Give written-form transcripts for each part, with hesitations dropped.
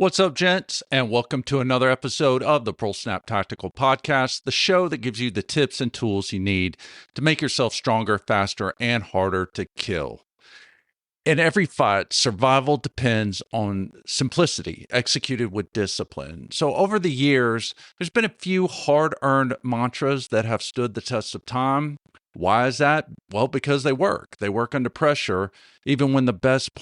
What's up, gents, and welcome to another episode of the ProSnap Tactical Podcast, the show that gives you the tips and tools you need to make yourself stronger, faster, and harder to kill. In every fight, survival depends on simplicity executed with discipline. So, over the years, there's been a few hard earned mantras that have stood the test of time. Why is that? Well, because they work. They work under pressure, even when the best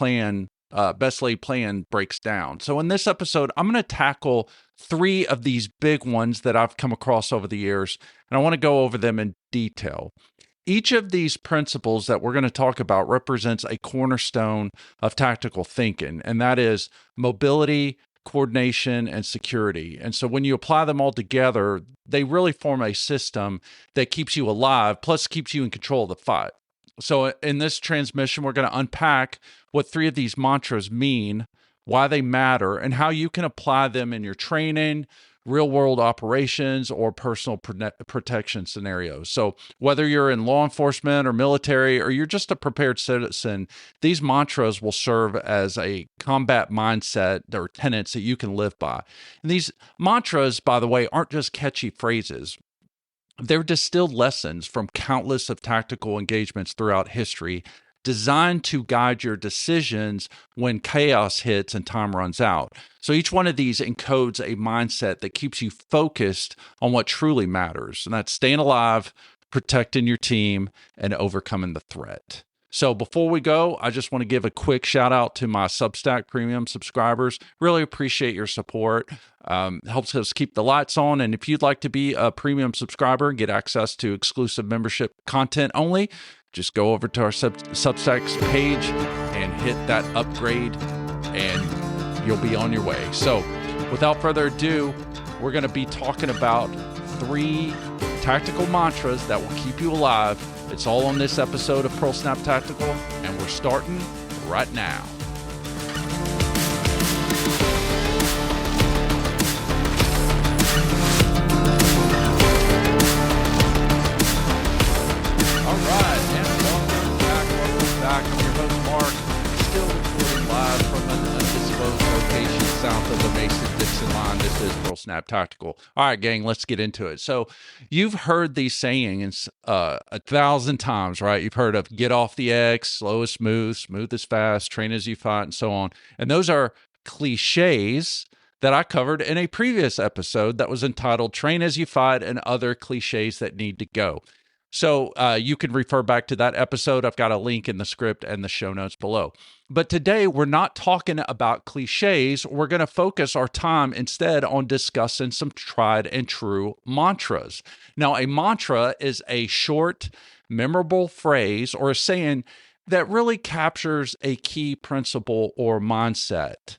laid plan breaks down. So, in this episode, I'm going to tackle three of these big ones that I've come across over the years, and I want to go over them in detail. Each of these principles that we're going to talk about represents a cornerstone of tactical thinking, and that is mobility, coordination, and security. And so when you apply them all together, they really form a system that keeps you alive, plus keeps you in control of the fight. So in this transmission, we're going to unpack what three of these mantras mean, why they matter, and how you can apply them in your training, real world operations, or personal protection scenarios. So whether you're in law enforcement or military, or you're just a prepared citizen, these mantras will serve as a combat mindset or tenets that you can live by. And these mantras, by the way, aren't just catchy phrases. They're distilled lessons from countless of tactical engagements throughout history, designed to guide your decisions when chaos hits and time runs out. So each one of these encodes a mindset that keeps you focused on what truly matters, and that's staying alive, protecting your team, and overcoming the threat. So before we go, I just want to give a quick shout out to my Substack premium subscribers. Really appreciate your support. Helps us keep the lights on. And if you'd like to be a premium subscriber and get access to exclusive membership content only, just go over to our Substack's page and hit that upgrade and you'll be on your way. So without further ado, we're going to be talking about three tactical mantras that will keep you alive. It's all on this episode of ProSnap Tactical, and we're starting right now. All right, and welcome back. I'm your host, Mark, still recording live from an undisclosed location south of the Mason-Dixon line. This is ProSnap Tactical. All right, gang, let's get into it. So you've heard these sayings 1,000 times, right? You've heard of get off the X, slow is smooth, smooth is fast, train as you fight, and so on. And those are cliches that I covered in a previous episode that was entitled Train as You Fight and Other Cliches That Need to Go. So you can refer back to that episode. I've got a link in the script and the show notes below. But today we're not talking about cliches. We're going to focus our time instead on discussing some tried and true mantras. Now, a mantra is a short, memorable phrase or a saying that really captures a key principle or mindset.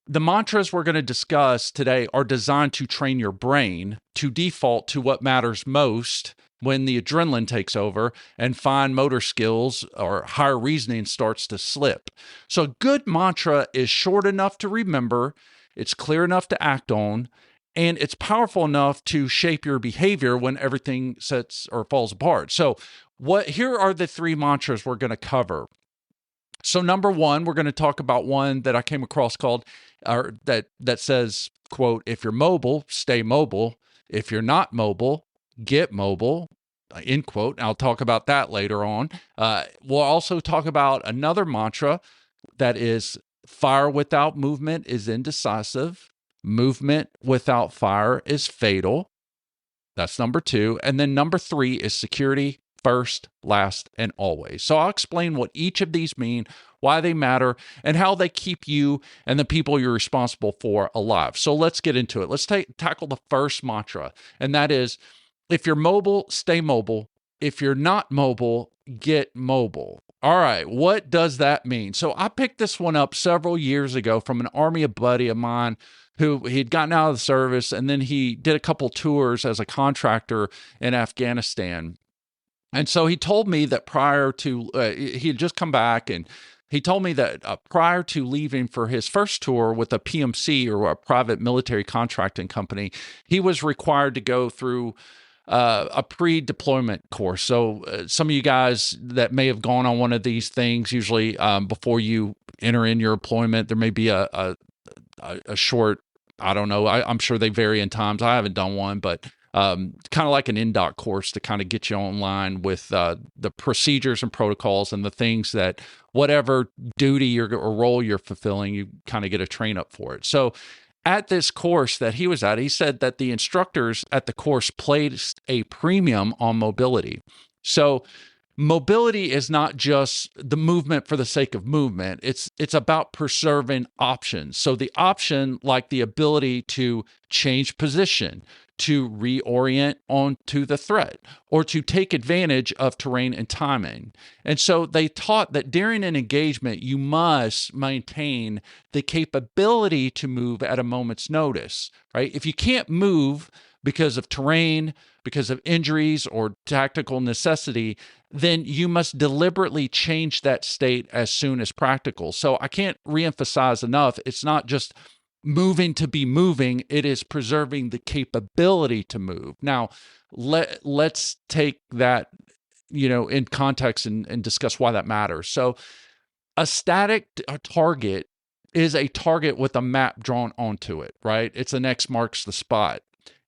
The mantras we're going to discuss today are designed to train your brain to default to what matters most when the adrenaline takes over and fine motor skills or higher reasoning starts to slip. So a good mantra is short enough to remember, it's clear enough to act on, and it's powerful enough to shape your behavior when everything sets or falls apart. So here are the three mantras we're going to cover. So number one, we're going to talk about one that I came across called, that says, quote, if you're mobile, stay mobile. If you're not mobile, get mobile, end quote. And I'll talk about that later on. We'll also talk about another mantra that is fire without movement is indecisive. Movement without fire is fatal. That's number two. And then number three is security first, last, and always. So I'll explain what each of these mean, why they matter, and how they keep you and the people you're responsible for alive. So let's get into it. Let's tackle the first mantra, and that is, if you're mobile, stay mobile. If you're not mobile, get mobile. All right, what does that mean? So I picked this one up several years ago from an Army buddy of mine who he'd gotten out of the service, and then he did a couple tours as a contractor in Afghanistan. And so he told me that prior to, he had just come back, and he told me that prior to leaving for his first tour with a PMC, or a private military contracting company, he was required to go through a pre-deployment course. So some of you guys that may have gone on one of these things, usually before you enter in your deployment, there may be a a short, I don't know, I'm sure they vary in times. I haven't done one, but kind of like an NDOT course to kind of get you online with the procedures and protocols and the things that whatever duty or role you're fulfilling, you kind of get a train up for it. So at this course that he was at, he said that the instructors at the course placed a premium on mobility. So mobility is not just the movement for the sake of movement. It's about preserving options. So the option, like the ability to change position, to reorient onto the threat, or to take advantage of terrain and timing. And so they taught that during an engagement, you must maintain the capability to move at a moment's notice, right? If you can't move because of terrain, because of injuries or tactical necessity, then you must deliberately change that state as soon as practical. So I can't reemphasize enough, it's not just moving to be moving, it is preserving the capability to move. Now, let's take that, in context and discuss why that matters. So a static target is a target with a map drawn onto it, right? It's an X marks the spot.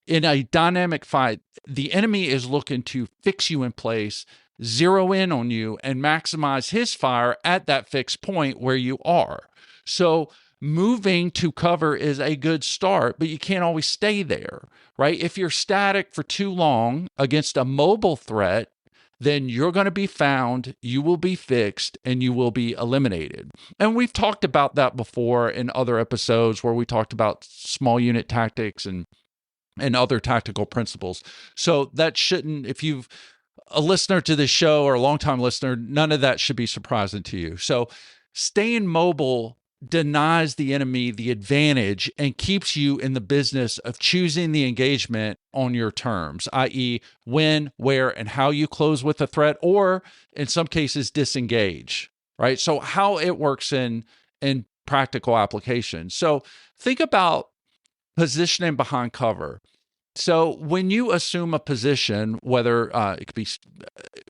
In a dynamic fight, the enemy is looking to fix you in place, zero in on you, and maximize his fire at that fixed point where you are. So moving to cover is a good start, but you can't always stay there, right? If you're static for too long against a mobile threat, then you're going to be found, you will be fixed, and you will be eliminated. And we've talked about that before in other episodes where we talked about small unit tactics and other tactical principles. So that shouldn't, if you've a listener to this show or a longtime listener, none of that should be surprising to you. So staying mobile denies the enemy the advantage and keeps you in the business of choosing the engagement on your terms, i.e., when, where, and how you close with a threat, or in some cases, disengage, right? So how it works in practical application. So think about positioning behind cover. So when you assume a position, whether it could be,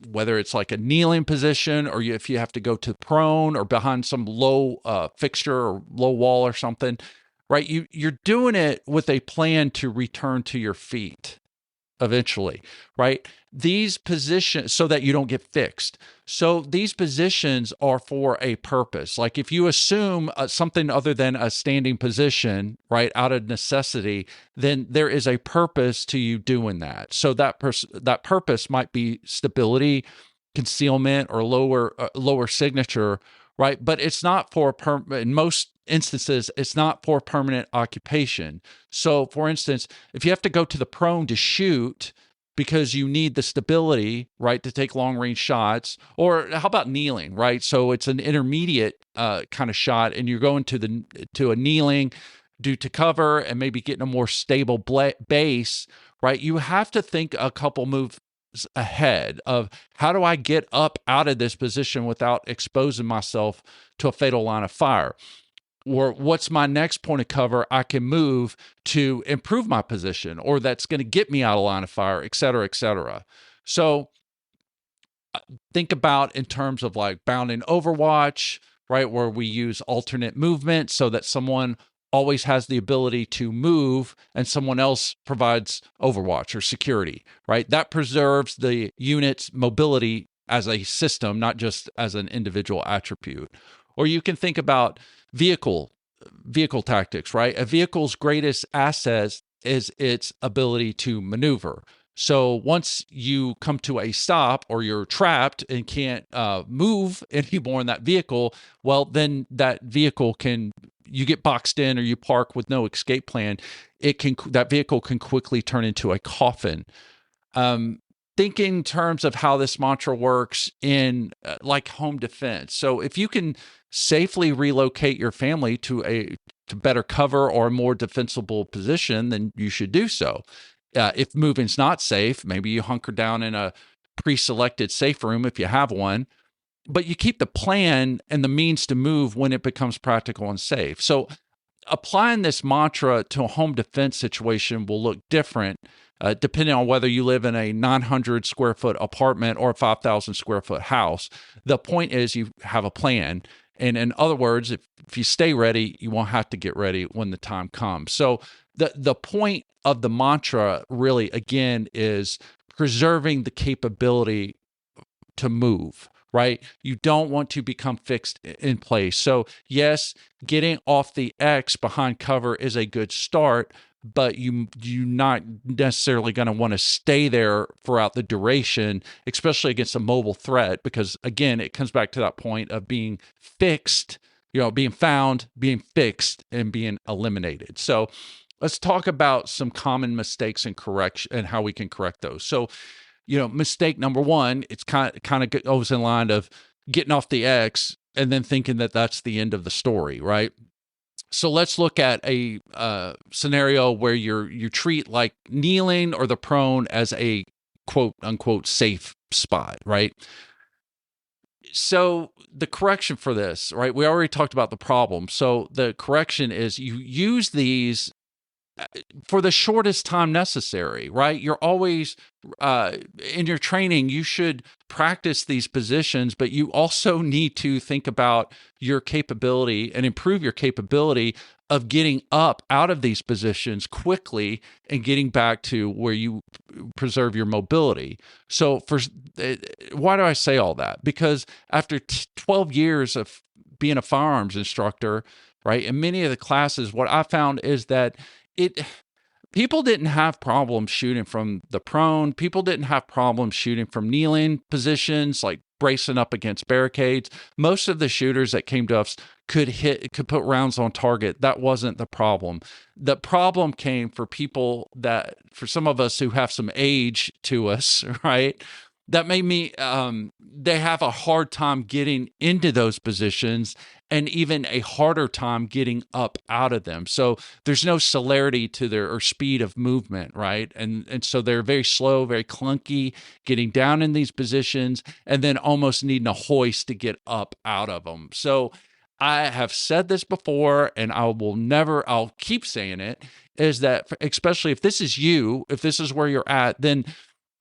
whether it's like a kneeling position, or if you have to go to prone or behind some low fixture or low wall or something, right? You're doing it with a plan to return to your feet eventually, right? These positions, so that you don't get fixed. So these positions are for a purpose. Like if you assume something other than a standing position, right, out of necessity, then there is a purpose to you doing that. So that purpose might be stability, concealment, or lower signature, right? But it's not for in most instances, it's not for permanent occupation. So, for instance, if you have to go to the prone to shoot because you need the stability, right, to take long-range shots, or how about kneeling, right? So it's an intermediate kind of shot, and you're going to a kneeling due to cover and maybe getting a more stable base, right? You have to think a couple moves ahead of how do I get up out of this position without exposing myself to a fatal line of fire? Or what's my next point of cover I can move to improve my position, or that's going to get me out of line of fire, et cetera, et cetera. So think about in terms of like bounding Overwatch, right, where we use alternate movement so that someone always has the ability to move and someone else provides Overwatch or security, right? That preserves the unit's mobility as a system, not just as an individual attribute. Or you can think about vehicle tactics, right? A vehicle's greatest asset is its ability to maneuver. So once you come to a stop or you're trapped and can't move anymore in that vehicle, well, then that vehicle you get boxed in or you park with no escape plan. That vehicle can quickly turn into a coffin. Think in terms of how this mantra works in like home defense. So if you can safely relocate your family to better cover or a more defensible position, then you should do so. If moving's not safe, maybe you hunker down in a pre-selected safe room if you have one, but you keep the plan and the means to move when it becomes practical and safe. So applying this mantra to a home defense situation will look different depending on whether you live in a 900 square foot apartment or a 5,000 square foot house. The point is you have a plan, And in other words, if you stay ready, you won't have to get ready when the time comes. So the point of the mantra really, again, is preserving the capability to move, right? You don't want to become fixed in place. So yes, getting off the X behind cover is a good start, but you're not necessarily going to want to stay there throughout the duration, especially against a mobile threat, because again, it comes back to that point of being fixed, being found, being fixed, and being eliminated. So let's talk about some common mistakes and correction and how we can correct those. So, mistake number one, it's kind of goes in line of getting off the X and then thinking that that's the end of the story, right? So let's look at a scenario where you treat like kneeling or the prone as a quote unquote safe spot, right? So the correction for this, right? We already talked about the problem. So the correction is you use these for the shortest time necessary, right? You're always in your training, you should practice these positions, but you also need to think about your capability and improve your capability of getting up out of these positions quickly and getting back to where you preserve your mobility. So why do I say all that? Because after 12 years of being a firearms instructor, right, in many of the classes, what I found is that people didn't have problems shooting from the prone. People didn't have problems shooting from kneeling positions, like bracing up against barricades. Most of the shooters that came to us could put rounds on target. That wasn't the problem. The problem came for for some of us who have some age to us, right? That made me, they have a hard time getting into those positions and even a harder time getting up out of them. So there's no celerity to or speed of movement, right? And so they're very slow, very clunky, getting down in these positions and then almost needing a hoist to get up out of them. So I have said this before, and I'll keep saying it, is that especially if this is where you're at, then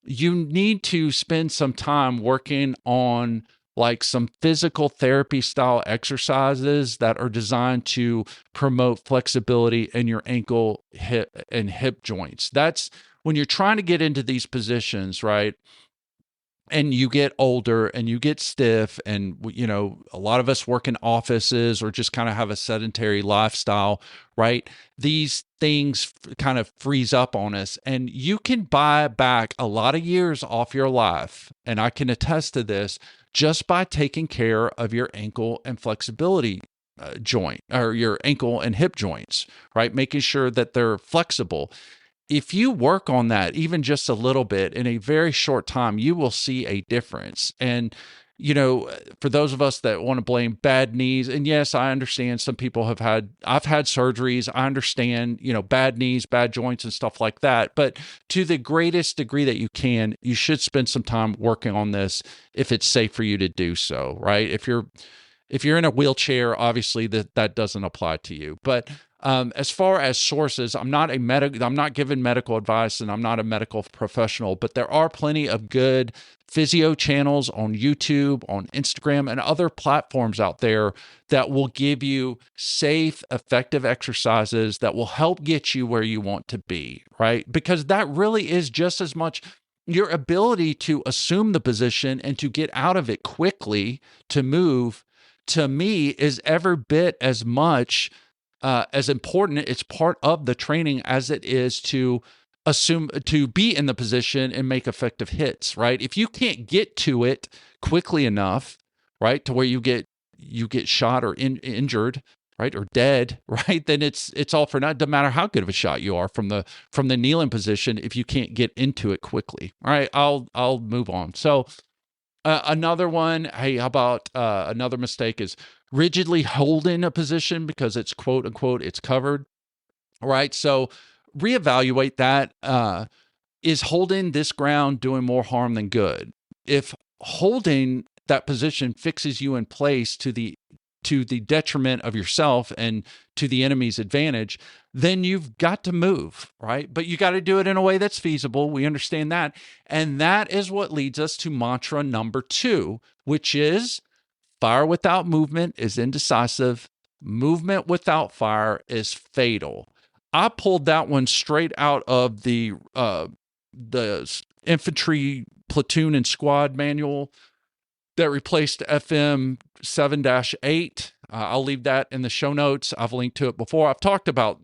you need to spend some time working on like some physical therapy style exercises that are designed to promote flexibility in your ankle, hip joints. That's when you're trying to get into these positions, right? And you get older and you get stiff, and a lot of us work in offices or just kind of have a sedentary lifestyle, right? These things kind of freeze up on us, and you can buy back a lot of years off your life, and I can attest to this, just by taking care of your ankle and flexibility joint, or your ankle and hip joints, right? Making sure that they're flexible. If you work on that even just a little bit in a very short time, you will see a difference. And, for those of us that want to blame bad knees, and yes, I understand some people I've had surgeries. I understand, bad knees, bad joints and stuff like that. But to the greatest degree that you can, you should spend some time working on this if it's safe for you to do so, right? If you're in a wheelchair, obviously that doesn't apply to you. But as far as sources, I'm not giving medical advice, and I'm not a medical professional, but there are plenty of good physio channels on YouTube, on Instagram, and other platforms out there that will give you safe, effective exercises that will help get you where you want to be, right? Because that really is just as much your ability to assume the position and to get out of it quickly, to move, to me, is every bit as much as important. It's part of the training as it is to be in the position and make effective hits, right? If you can't get to it quickly enough, right, to where you get shot or injured, right, or dead, right, then it's all for naught. Doesn't matter how good of a shot you are from the kneeling position if you can't get into it quickly. All right, I'll move on. So another one, hey, how about another mistake is rigidly holding a position because it's quote unquote it's covered, right? So reevaluate that. Is holding this ground doing more harm than good? If holding that position fixes you in place to the detriment of yourself and to the enemy's advantage, then you've got to move, right? But you got to do it in a way that's feasible. We understand that. And that is what leads us to mantra number 2, which is Fire without movement is indecisive. Movement without fire is fatal. I pulled that one straight out of the infantry platoon and squad manual that replaced FM 7-8. I'll leave that in the show notes. I've linked to it before. I've talked about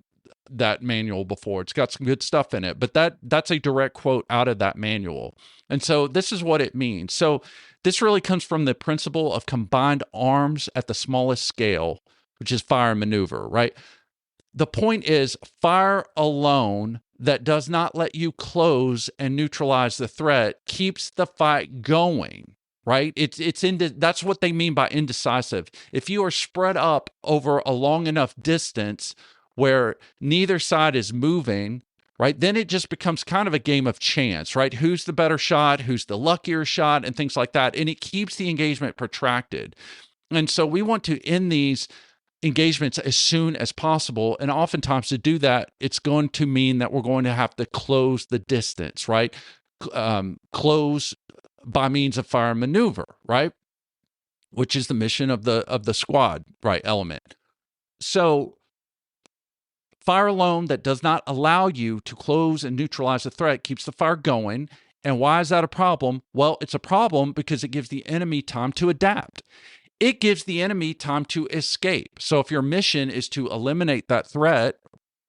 that manual before. It's got some good stuff in it, but that's a direct quote out of that manual. And so this is what it means. So this really comes from the principle of combined arms at the smallest scale, which is fire and maneuver, right? The point is, fire alone that does not let you close and neutralize the threat keeps the fight going, right? That's what they mean by indecisive. If you are spread up over a long enough distance where neither side is moving, right, then it just becomes kind of a game of chance, right? Who's the better shot? Who's the luckier shot? And things like that. And it keeps the engagement protracted. And so we want to end these engagements as soon as possible. And oftentimes to do that, it's going to mean that we're going to have to close the distance, right? Close by means of fire and maneuver, right? Which is the mission of the squad, right, element. So fire alone that does not allow you to close and neutralize the threat keeps the fire going. And why is that a problem? Well, it's a problem because it gives the enemy time to adapt. It gives the enemy time to escape. So if your mission is to eliminate that threat,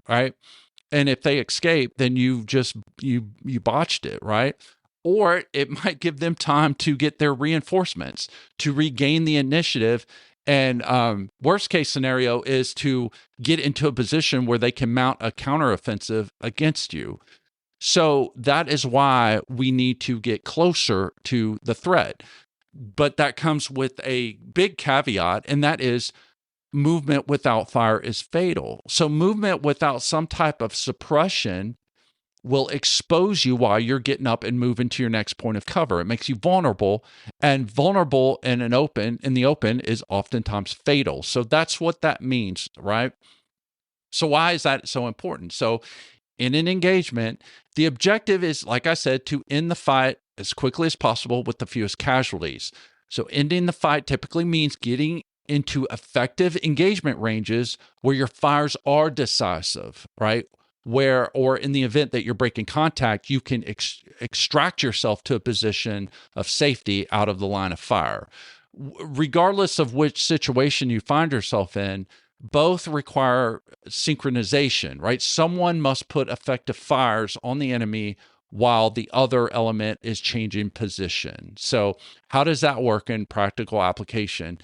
right? And if they escape, then you botched it, right? Or it might give them time to get their reinforcements, to regain the initiative. And worst case scenario is to get into a position where they can mount a counteroffensive against you. So that is why we need to get closer to the threat. But that comes with a big caveat, and that is movement without fire is fatal. So movement without some type of suppression will expose you while you're getting up and moving to your next point of cover. It makes you vulnerable, and vulnerable in the open is oftentimes fatal. So that's what that means, right? So why is that so important? So in an engagement, the objective is, like I said, to end the fight as quickly as possible with the fewest casualties. So ending the fight typically means getting into effective engagement ranges where your fires are decisive, right? Where, or in the event that you're breaking contact, you can extract yourself to a position of safety out of the line of fire. Regardless of which situation you find yourself in, both require synchronization, right? Someone must put effective fires on the enemy while the other element is changing position. So how does that work in practical application?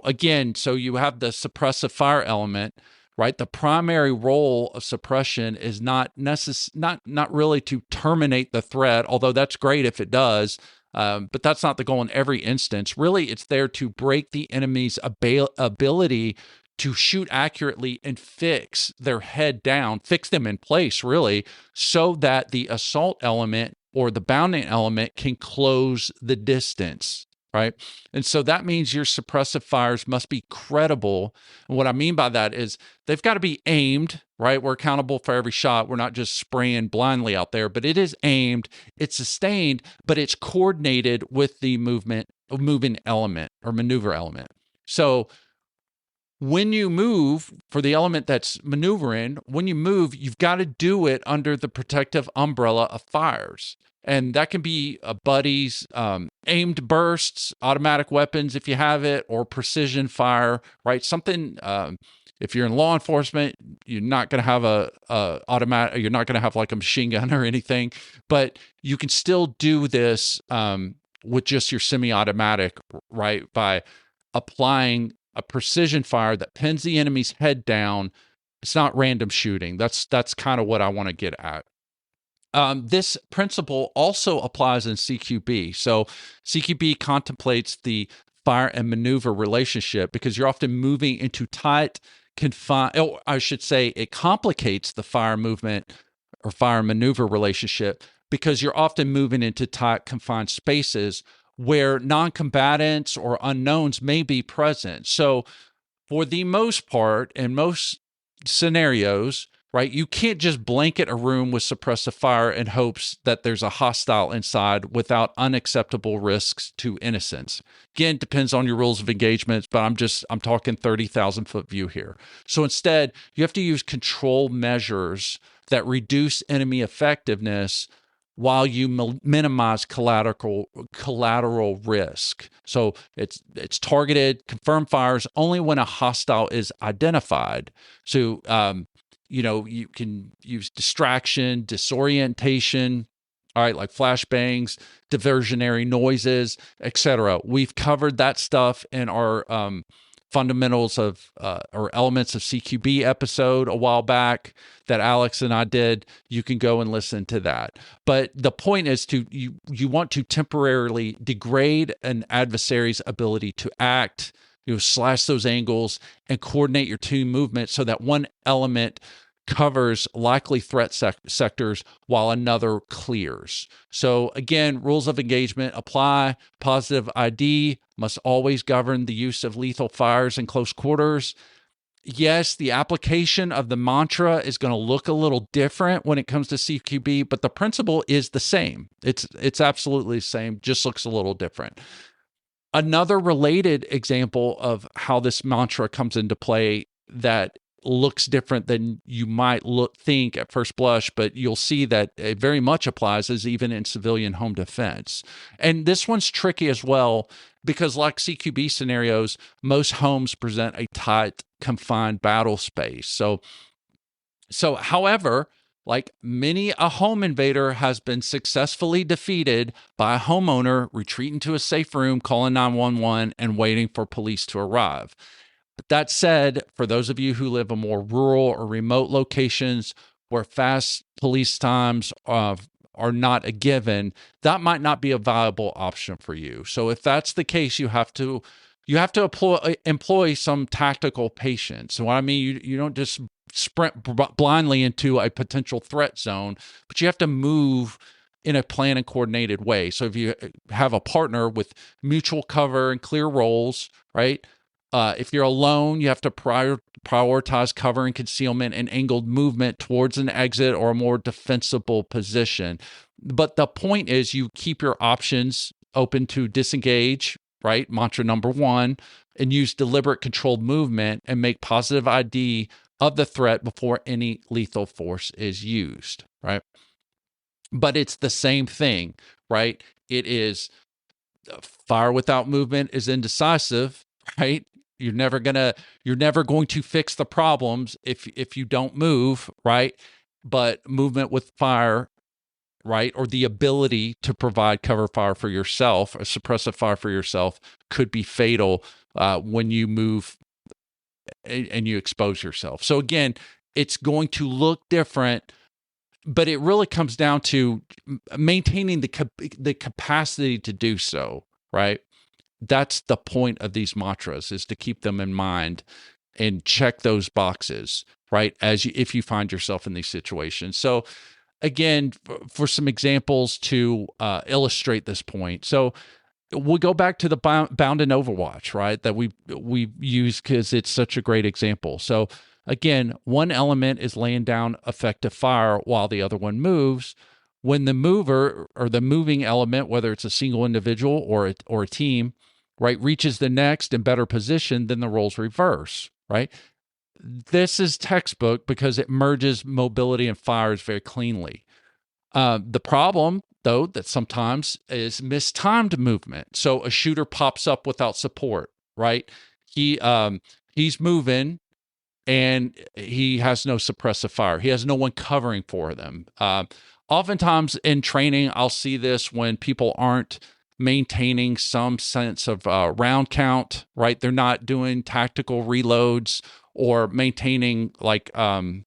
Again, so you have the suppressive fire element, right? The primary role of suppression is not really to terminate the threat, although that's great if it does, but that's not the goal in every instance. Really, it's there to break the enemy's ability to shoot accurately and fix their head down, fix them in place, really, so that the assault element or the bounding element can close the distance, right? And so that means your suppressive fires must be credible. And what I mean by that is they've got to be aimed, right? We're accountable for every shot. We're not just spraying blindly out there, but it is aimed, it's sustained, but it's coordinated with the moving element or maneuver element. So when you move, for the element that's maneuvering, when you move, you've got to do it under the protective umbrella of fires. And that can be buddies, aimed bursts, automatic weapons if you have it, or precision fire, right? Something, if you're in law enforcement, you're not going to have you're not going to have like a machine gun or anything, but you can still do this with just your semi-automatic, right? By applying a precision fire that pins the enemy's head down. It's not random shooting. That's kind of what I want to get at. This principle also applies in CQB. So CQB contemplates the fire and maneuver relationship because you're often moving into tight, confined, or I should say it complicates the fire movement or fire maneuver relationship because you're often moving into tight, confined spaces where non-combatants or unknowns may be present. So for the most part, in most scenarios, right? You can't just blanket a room with suppressive fire in hopes that there's a hostile inside without unacceptable risks to innocence. Again, depends on your rules of engagement, but I'm talking 30,000 foot view here. So instead, you have to use control measures that reduce enemy effectiveness while you minimize collateral risk. So it's targeted, confirmed fires only when a hostile is identified. So you can use distraction, disorientation, all right, like flashbangs, diversionary noises, etc. We've covered that stuff in our fundamentals of or elements of CQB episode a while back that Alex and I did. You can go and listen to that. But the point is you want to temporarily degrade an adversary's ability to act, slash those angles and coordinate your team movement so that one element covers likely threat sectors while another clears. So again, rules of engagement apply. Positive ID must always govern the use of lethal fires in close quarters. Yes, the application of the mantra is going to look a little different when it comes to CQB, but the principle is the same. It's absolutely the same, just looks a little different. Another related example of how this mantra comes into play that looks different than you might think at first blush, but you'll see that it very much applies as even in civilian home defense. And this one's tricky as well because like CQB scenarios, most homes present a tight, confined battle space. So however, like many a home invader has been successfully defeated by a homeowner retreating to a safe room, calling 911 and waiting for police to arrive. But that said, for those of you who live in more rural or remote locations where fast police times are not a given, that might not be a viable option for you. So if that's the case, you have to employ some tactical patience. So what I mean, you don't just sprint blindly into a potential threat zone, but you have to move in a planned and coordinated way. So if you have a partner with mutual cover and clear roles, right? If you're alone, you have to prioritize cover and concealment and angled movement towards an exit or a more defensible position. But the point is you keep your options open to disengage, right? Mantra number one, and use deliberate controlled movement and make positive ID of the threat before any lethal force is used, right? But it's the same thing, right? It is fire without movement is indecisive, right? You're never going to fix the problems if you don't move, right? But movement with fire, right, or the ability to provide cover fire for yourself, a suppressive fire for yourself, could be fatal when you move and you expose yourself. So again, it's going to look different, but it really comes down to maintaining the capacity to do so, right? That's the point of these mantras, is to keep them in mind and check those boxes, right? If you find yourself in these situations. So again, for some examples to illustrate this point. So we'll go back to the Bound and Overwatch, right? That we use because it's such a great example. So again, one element is laying down effective fire while the other one moves. When the mover or the moving element, whether it's a single individual or a team, right, reaches the next and better position, then the roles reverse, right? This is textbook because it merges mobility and fires very cleanly. The problem, though, that sometimes is mistimed movement. So a shooter pops up without support, right? He's moving and he has no suppressive fire. He has no one covering for them. Oftentimes in training, I'll see this when people aren't maintaining some sense of round count, right? They're not doing tactical reloads or maintaining like I'm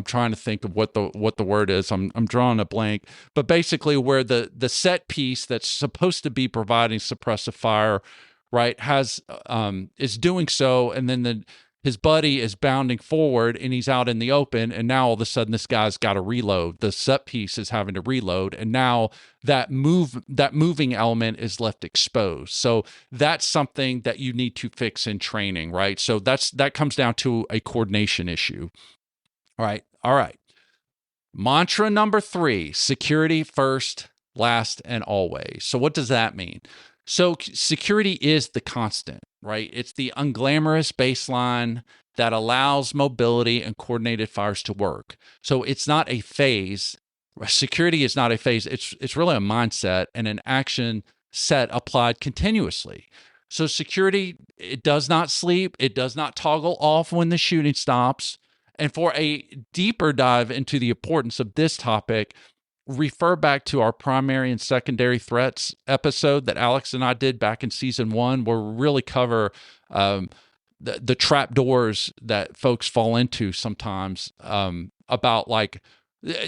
trying to think of what the word is. I'm drawing a blank, but basically where the set piece that's supposed to be providing suppressive fire, right, is doing so, and then his buddy is bounding forward and he's out in the open, and now all of a sudden this guy's got to reload. The set piece is having to reload, and now that moving element is left exposed. So that's something that you need to fix in training, right? So that comes down to a coordination issue. All right. All right. Mantra number 3, security first, last, and always. So what does that mean? So security is the constant, right? It's the unglamorous baseline that allows mobility and coordinated fires to work. So it's not a phase. Security is not a phase. It's really a mindset and an action set applied continuously. So security, it does not sleep. It does not toggle off when the shooting stops. And for a deeper dive into the importance of this topic, refer back to our primary and secondary threats episode that Alex and I did back in season 1, where we really cover the trap doors that folks fall into sometimes, about like,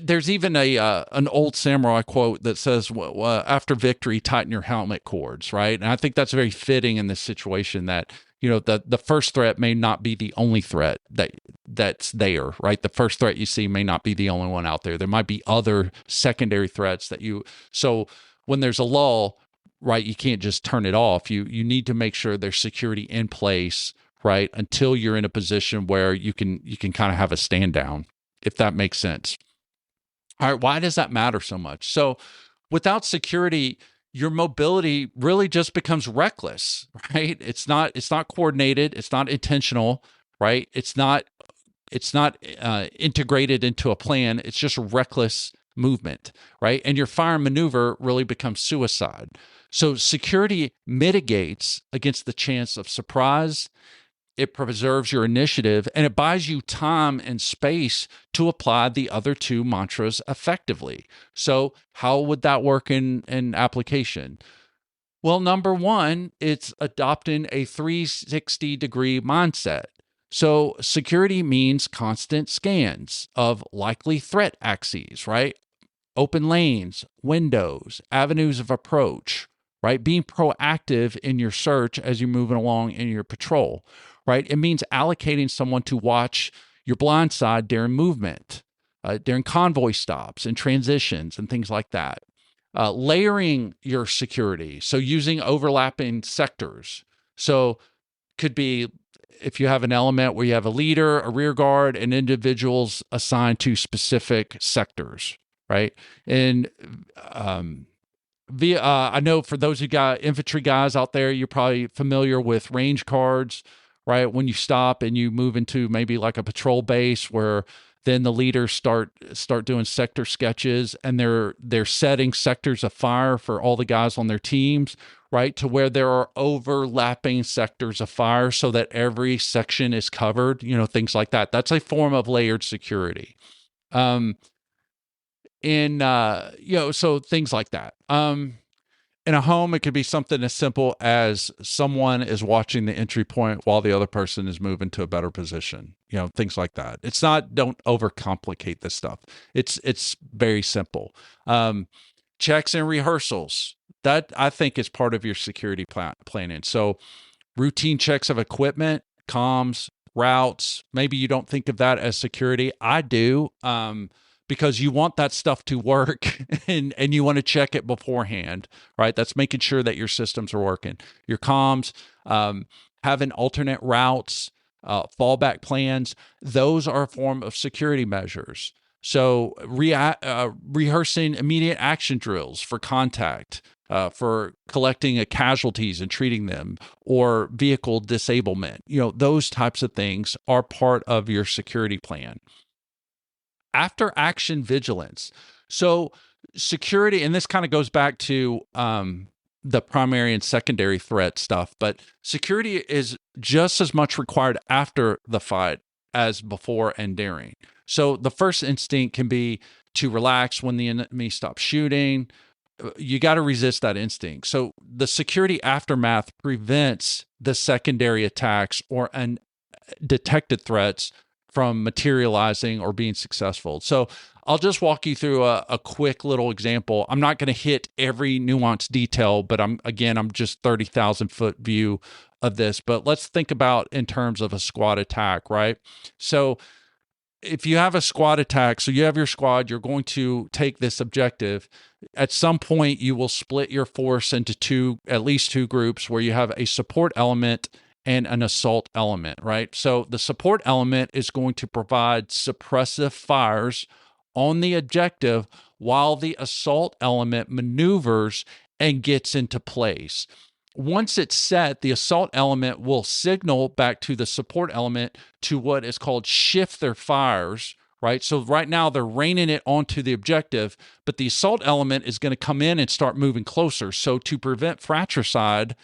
there's even an old samurai quote that says, well, after victory, tighten your helmet cords, right? And I think that's very fitting in this situation, that the first threat may not be the only threat that's there, right? The first threat you see may not be the only one out there. There might be other secondary threats so when there's a lull, right, you can't just turn it off. You need to make sure there's security in place, right, until you're in a position where you can kind of have a stand down, if that makes sense. All right, why does that matter so much? So without security, your mobility really just becomes reckless, right? It's not coordinated, it's not intentional, right? It's not integrated into a plan. It's just reckless movement, right? And your fire and maneuver really becomes suicide. So security mitigates against the chance of surprise. It preserves your initiative, and it buys you time and space to apply the other 2 mantras effectively. So how would that work in application? Well, number 1, it's adopting a 360-degree mindset. So security means constant scans of likely threat axes, right? Open lanes, windows, avenues of approach, right? Being proactive in your search as you're moving along in your patrol, right? It means allocating someone to watch your blind side during movement, during convoy stops and transitions and things like that. Layering your security, so using overlapping sectors. So could be, if you have an element where you have a leader, a rear guard, and individuals assigned to specific sectors, right? And I know for those who got infantry guys out there, you're probably familiar with range cards, right? When you stop and you move into maybe like a patrol base, where then the leaders start doing sector sketches, and they're setting sectors of fire for all the guys on their teams, right? To where there are overlapping sectors of fire so that every section is covered, things like that. That's a form of layered security. So things like that. In a home, it could be something as simple as someone is watching the entry point while the other person is moving to a better position, things like that. It's not, don't overcomplicate this stuff. It's very simple. Checks and rehearsals, that I think is part of your security planning. So routine checks of equipment, comms, routes. Maybe you don't think of that as security. I do. Because you want that stuff to work and you want to check it beforehand, right? That's making sure that your systems are working. Your comms, having alternate routes, fallback plans, those are a form of security measures. So rehearsing immediate action drills for contact, for collecting casualties and treating them, or vehicle disablement, those types of things are part of your security plan. After action vigilance. So security, and this kind of goes back to the primary and secondary threat stuff, but security is just as much required after the fight as before and during. So the first instinct can be to relax when the enemy stops shooting. You got to resist that instinct. So the security aftermath prevents the secondary attacks or undetected threats from materializing or being successful. So I'll just walk you through a quick little example. I'm not going to hit every nuanced detail, but I'm just 30,000 foot view of this. But let's think about in terms of a squad attack, right? So if you have a squad attack, so you have your squad, you're going to take this objective. At some point, you will split your force into at least two groups, where you have a support element and an assault element, right? So the support element is going to provide suppressive fires on the objective while the assault element maneuvers and gets into place. Once it's set, the assault element will signal back to the support element to what is called shift their fires, right? So right now they're raining it onto the objective, but the assault element is going to come in and start moving closer. So to prevent fratricide,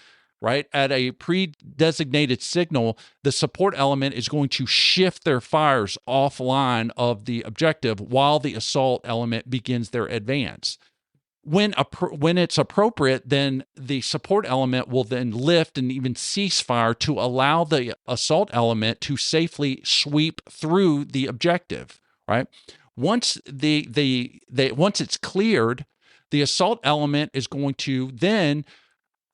right, at a pre-designated signal, the support element is going to shift their fires offline of the objective while the assault element begins their advance. When it's appropriate, then the support element will then lift and even cease fire to allow the assault element to safely sweep through the objective, right? Once once it's cleared, the assault element is going to then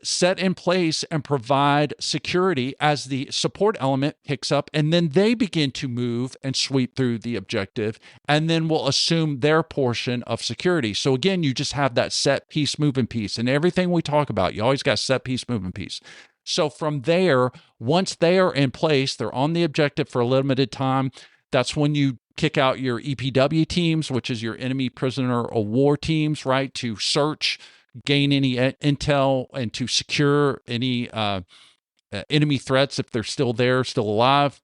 set in place and provide security as the support element picks up, and then they begin to move and sweep through the objective, and then will assume their portion of security. So again, you just have that set piece, moving piece, and everything we talk about, you always got set piece, moving piece. So from there, once they are in place, they're on the objective for a limited time. That's when you kick out your EPW teams, which is your enemy prisoner of war teams, right, to search, gain any intel, and to secure any enemy threats if they're still there, still alive.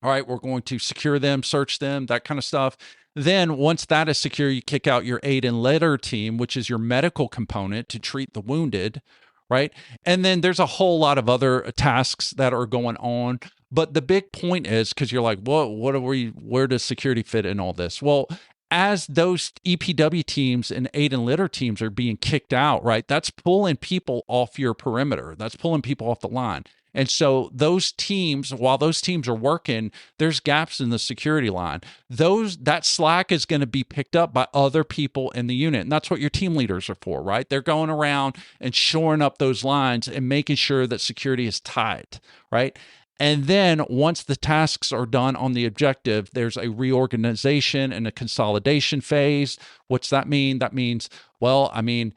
All right, we're going to secure them, search them, that kind of stuff. Then once that is secure, you kick out your aid and letter team, which is your medical component to treat the wounded, right? And then there's a whole lot of other tasks that are going on. But the big point is, because you're like, where does security fit in all this? Well, as those EPW teams and aid and litter teams are being kicked out, right, that's pulling people off your perimeter. That's pulling people off the line. And so those teams, while those teams are working, there's gaps in the security line. That slack is going to be picked up by other people in the unit. And that's what your team leaders are for, right? They're going around and shoring up those lines and making sure that security is tight, right? And then once the tasks are done on the objective, there's a reorganization and a consolidation phase. What's that mean? That means, well, I mean,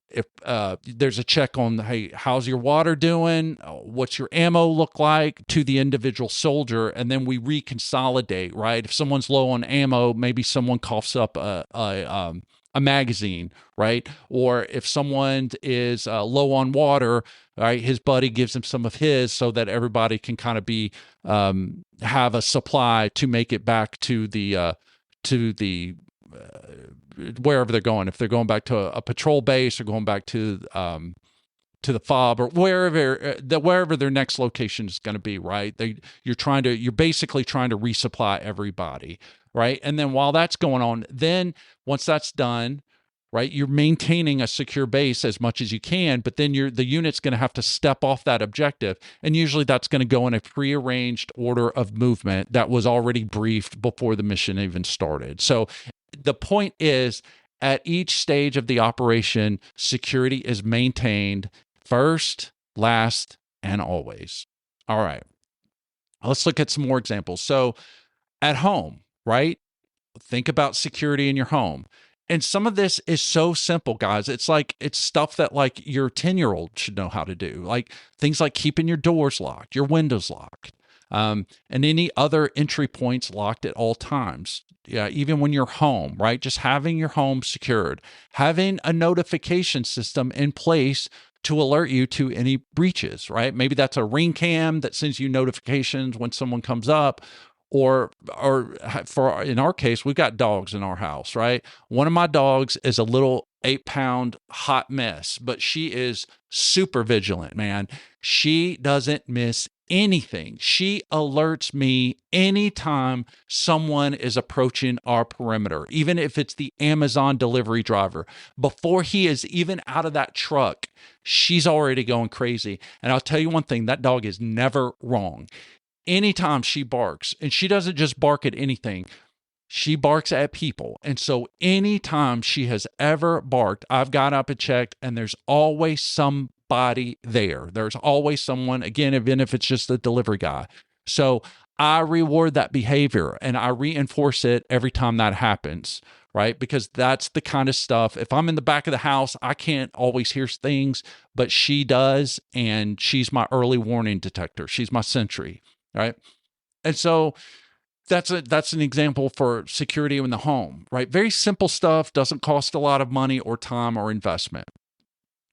if there's a check on, hey, how's your water doing? What's your ammo look like to the individual soldier? And then we reconsolidate, right? If someone's low on ammo, maybe someone coughs up a magazine, right? Or if someone is low on water, right, his buddy gives him some of his so that everybody can kind of be have a supply to make it back to the wherever they're going. If they're going back to a patrol base or going back to the FOB or wherever their next location is going to be, right? You're basically trying to resupply everybody, right? And then while that's going on, then once that's done, right, you're maintaining a secure base as much as you can, but then the unit's going to have to step off that objective. And usually that's going to go in a prearranged order of movement that was already briefed before the mission even started. So the point is, at each stage of the operation, security is maintained first, last, and always. All right, let's look at some more examples. So at home, right? Think about security in your home. And some of this is so simple, guys. It's stuff that like your 10-year-old should know how to do. Like things like keeping your doors locked, your windows locked, and any other entry points locked at all times. Yeah, even when you're home, right? Just having your home secured, having a notification system in place to alert you to any breaches, right? Maybe that's a Ring Cam that sends you notifications when someone comes up. Or for in our case, we've got dogs in our house, right? One of my dogs is a little 8-pound hot mess, but she is super vigilant, man. She doesn't miss anything. She alerts me anytime someone is approaching our perimeter, even if it's the Amazon delivery driver. Before he is even out of that truck, she's already going crazy. And I'll tell you one thing, that dog is never wrong. Anytime she barks, and she doesn't just bark at anything, she barks at people. And so anytime she has ever barked, I've got up and checked, and there's always somebody there. There's always someone, again, even if it's just the delivery guy. So I reward that behavior and I reinforce it every time that happens, right? Because that's the kind of stuff. If I'm in the back of the house, I can't always hear things, but she does. And she's my early warning detector. She's my sentry, right? And so that's an example for security in the home, right? Very simple stuff, doesn't cost a lot of money or time or investment.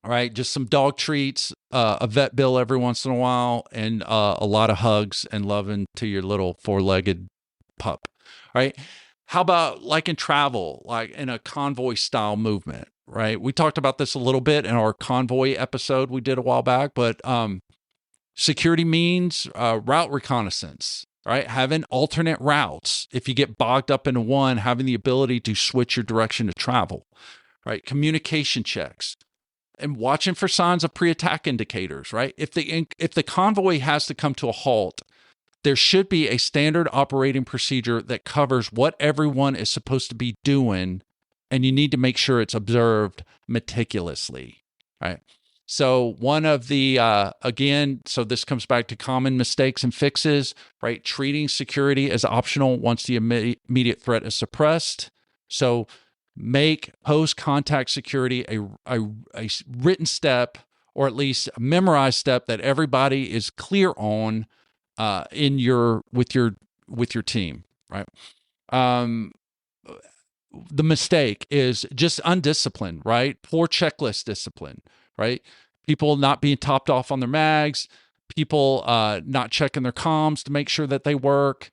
All right, just some dog treats, a vet bill every once in a while, and a lot of hugs and loving to your little four-legged pup. All right. How about like in travel, like in a convoy style movement, right? We talked about this a little bit in our convoy episode we did a while back, but security means route reconnaissance, right? Having alternate routes. If you get bogged up into one, having the ability to switch your direction of travel, right? Communication checks and watching for signs of pre-attack indicators, right? If the convoy has to come to a halt, there should be a standard operating procedure that covers what everyone is supposed to be doing, and you need to make sure it's observed meticulously, right? So one of the, again, so this comes back to common mistakes and fixes, right? Treating security as optional once the immediate threat is suppressed. So make post-contact security a written step, or at least a memorized step that everybody is clear on with your team, right? The mistake is just undisciplined, right? Poor checklist discipline, right? People not being topped off on their mags, people not checking their comms to make sure that they work,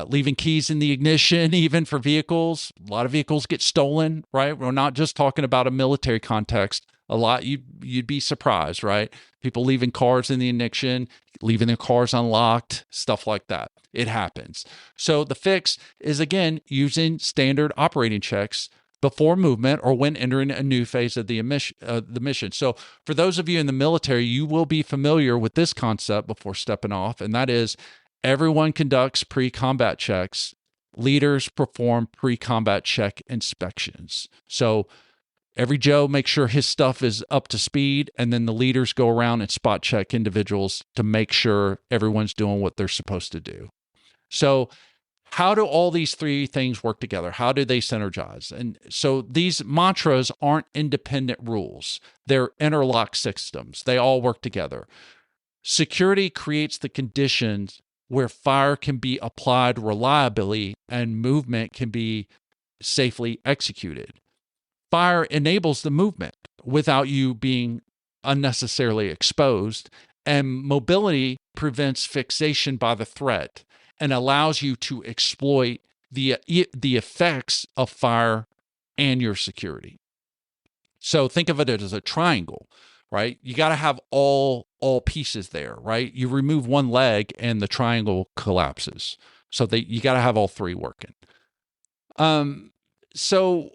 leaving keys in the ignition, even for vehicles. A lot of vehicles get stolen, right? We're not just talking about a military context. A lot, you'd be surprised, right? People leaving cars in the ignition, leaving their cars unlocked, stuff like that. It happens. So the fix is, again, using standard operating checks before movement or when entering a new phase of the mission. So for those of you in the military, you will be familiar with this concept before stepping off, and that is everyone conducts pre-combat checks. Leaders perform pre-combat check inspections. So every Joe makes sure his stuff is up to speed, and then the leaders go around and spot check individuals to make sure everyone's doing what they're supposed to do. So how do all these three things work together? How do they synergize? And so these mantras aren't independent rules. They're interlocked systems. They all work together. Security creates the conditions where fire can be applied reliably and movement can be safely executed. Fire enables the movement without you being unnecessarily exposed, and mobility prevents fixation by the threat and allows you to exploit the effects of fire and your security. So think of it as a triangle, right? You got to have all pieces there, right? You remove one leg and the triangle collapses. So you got to have all three working. So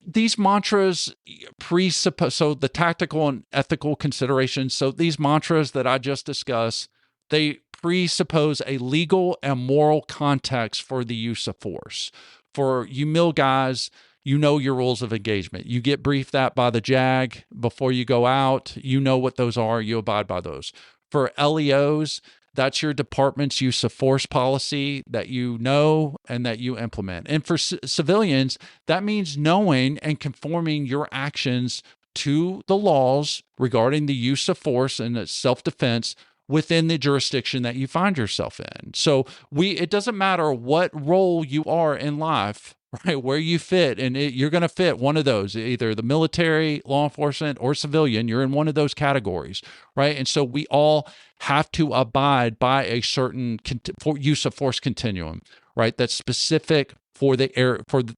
these mantras presuppose, so the tactical and ethical considerations. So these mantras that I just discussed, they presuppose a legal and moral context for the use of force. For you mill guys, you know your rules of engagement. You get briefed that by the JAG before you go out. You know what those are. You abide by those. For LEOs, that's your department's use of force policy that you know and that you implement. And for civilians, that means knowing and conforming your actions to the laws regarding the use of force and self-defense within the jurisdiction that you find yourself in. So it doesn't matter what role you are in life, right, where you fit, and you're going to fit one of those, either the military, law enforcement, or civilian. You're in one of those categories, right? And so we all have to abide by a certain use of force continuum, right? That's specific for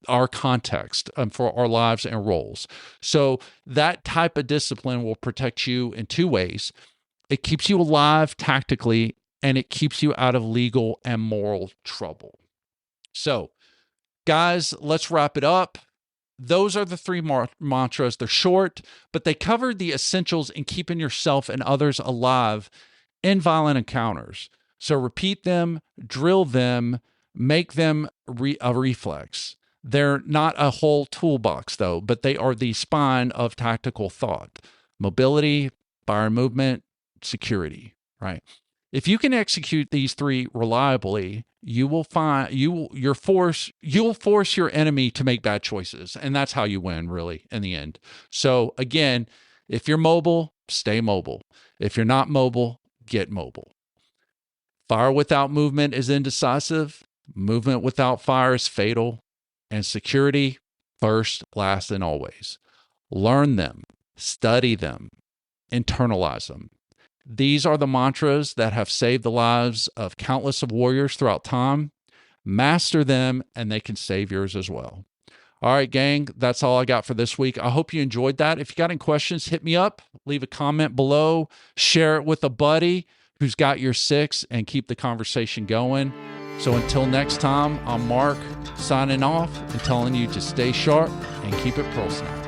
our context, for our lives and roles. So that type of discipline will protect you in two ways. It keeps you alive tactically, and it keeps you out of legal and moral trouble. So, guys, let's wrap it up. Those are the three mantras. They're short, but they cover the essentials in keeping yourself and others alive in violent encounters. So repeat them, drill them, make them a reflex. They're not a whole toolbox, though, but they are the spine of tactical thought. Mobility, fire movement, security, right? If you can execute these three reliably, you'll force your enemy to make bad choices, and that's how you win, really, in the end. So again, if you're mobile, stay mobile. If you're not mobile, get mobile. Fire without movement is indecisive. Movement without fire is fatal. And security, first, last, and always. Learn them, study them, internalize them. These are the mantras that have saved the lives of countless of warriors throughout time. Master them, and they can save yours as well. All right, gang, that's all I got for this week. I hope you enjoyed that. If you got any questions, hit me up, leave a comment below, share it with a buddy who's got your 6, and keep the conversation going. So until next time, I'm Mark, signing off and telling you to stay sharp and keep it Pearl Snap.